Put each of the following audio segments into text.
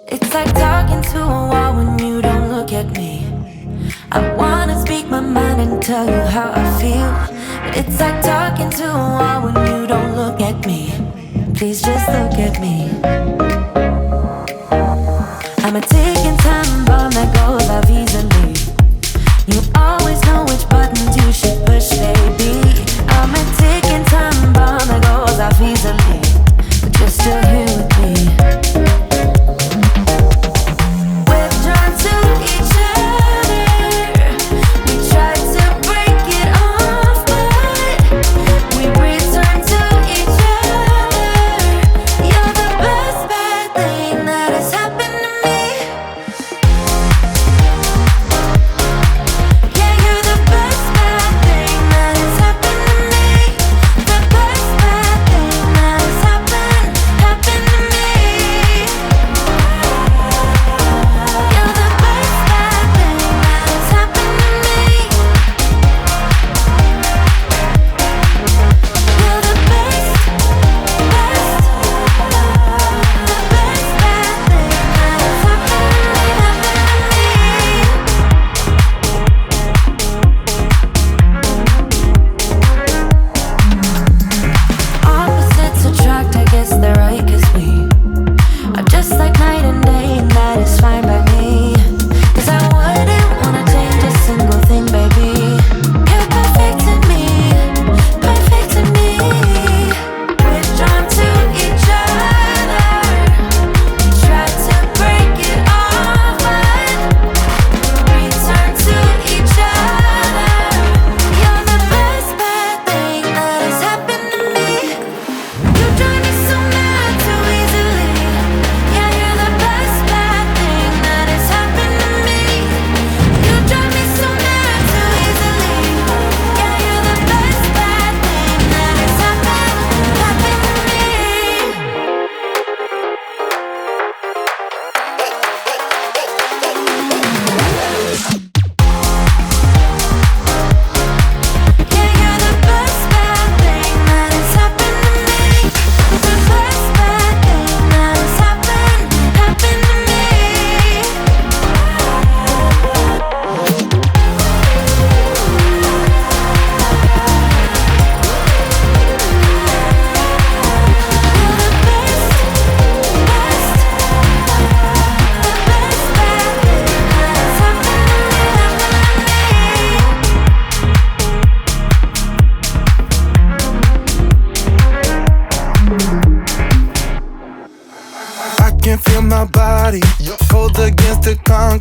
It's like talking to a wall when you don't look at me. I wanna speak my mind and tell you how I feel, but it's like talking to a wall when you don't look at me. Please just look at me. I'm a ticking time bomb that goes off easily. You always know which buttons you should push, baby. I'm a ticking time bomb that goes off easily, but you're still here with me. We're drawn to each other. We try to break it off, but we return to each other. You're the best bad thing that has happened to me.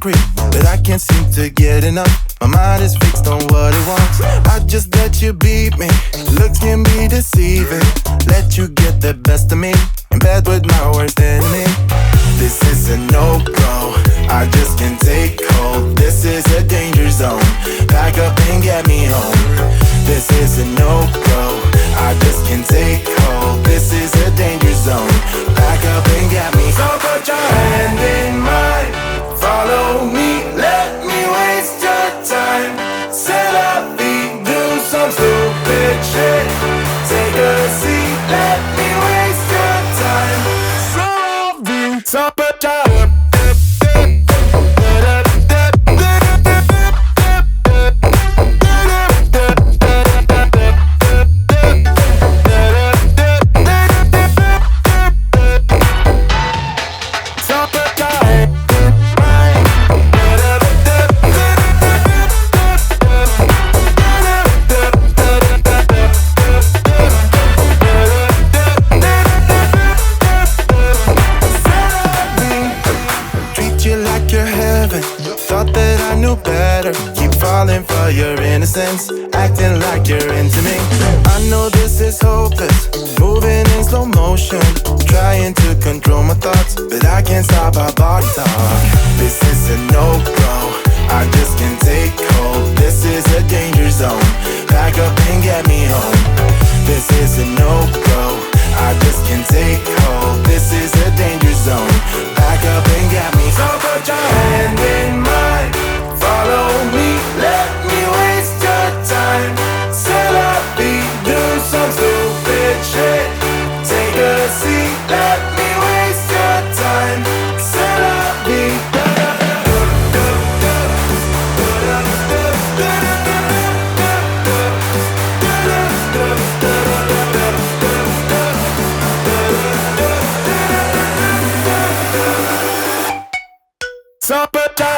concrete, but I can't seem to get enough. My mind is fixed on what it wants. I just let you beat me. Looks can be deceiving. Let you get the best of me. In bed with my worst enemy. This is a no-go. I just can't take hold. This is a danger zone. Back up and get me home. This is a no-go. I just can't take hold. This is a danger zone. Back up and get me. So put your hand in mine. Follow me. Let me waste your time. Set up feet. Do some stupid shit. Take a seat. Let me waste your time. So put your acting like you're into me. I know this is hopeless. Moving in slow motion. Trying to control my thoughts, but I can't stop our body talk. This is a no-go. I just can't take hold. This is a danger zone. Back up and get me home. This is a no-go. I just can't take hold. This is a danger zone. Back up and get me. So put your hand in mine. Follow me. Let me waste your time. Set up beat. Do some stupid shit. Take a seat. Let me waste your time. Set up beat. So put your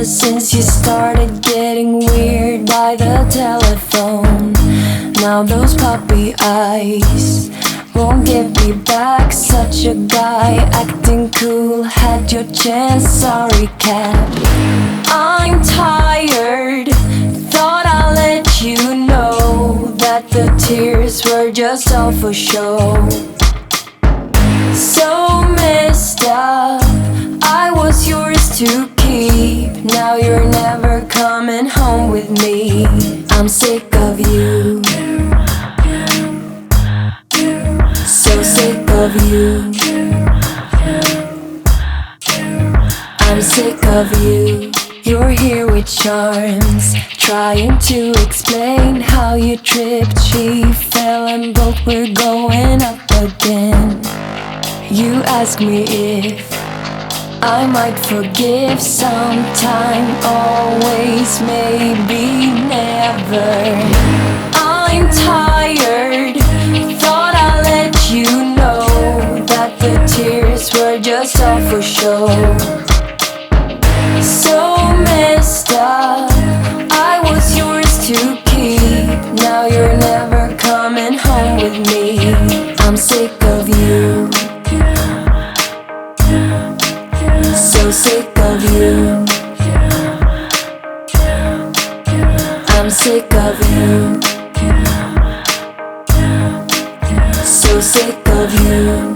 since you started getting weird by the telephone. Now those puppy eyes won't give me back. Such a guy acting cool, had your chance, sorry cat. I'm tired, thought I'll let you know that the tears were just all for show. So messed up, I was yours to keep. Now you're never coming home with me. I'm sick of you, so sick of you. I'm sick of you. You're here with charms, trying to explain how you tripped. She fell and both were going up again. You ask me if I might forgive sometime, always, maybe never. I'm tired, thought I'd let you know that the tears were just all for show. So messed up, I was yours to keep. Now you're never coming home with me. I'm sick of you, so sick of you. I'm sick of you, so sick of you.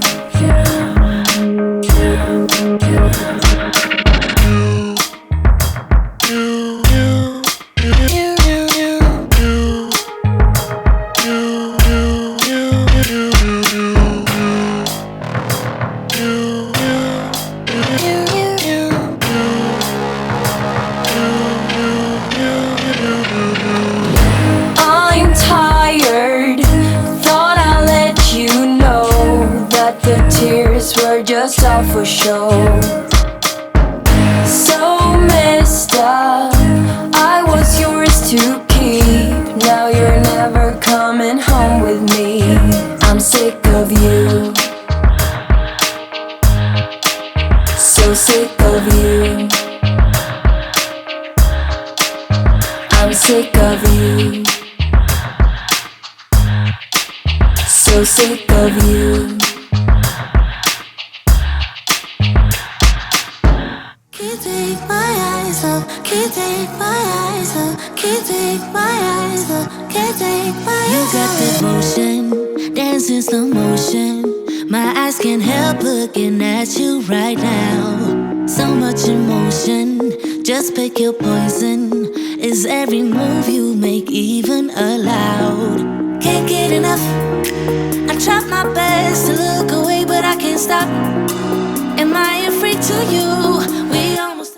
show. So messed up, I was yours to keep. Now you're never coming home with me. I'm sick of you, so sick of you. I'm sick of you, so sick of you. Can't take my eyes off, can't take my eyes off, can't take my eyes off, can't take my eyes off. You got that motion, dancing slow motion. My eyes can't help looking at you right now. So much emotion, just pick your poison. Is every move you make even allowed? Can't get enough. I try my best to look away, but I can't stop. Am I a freak to you?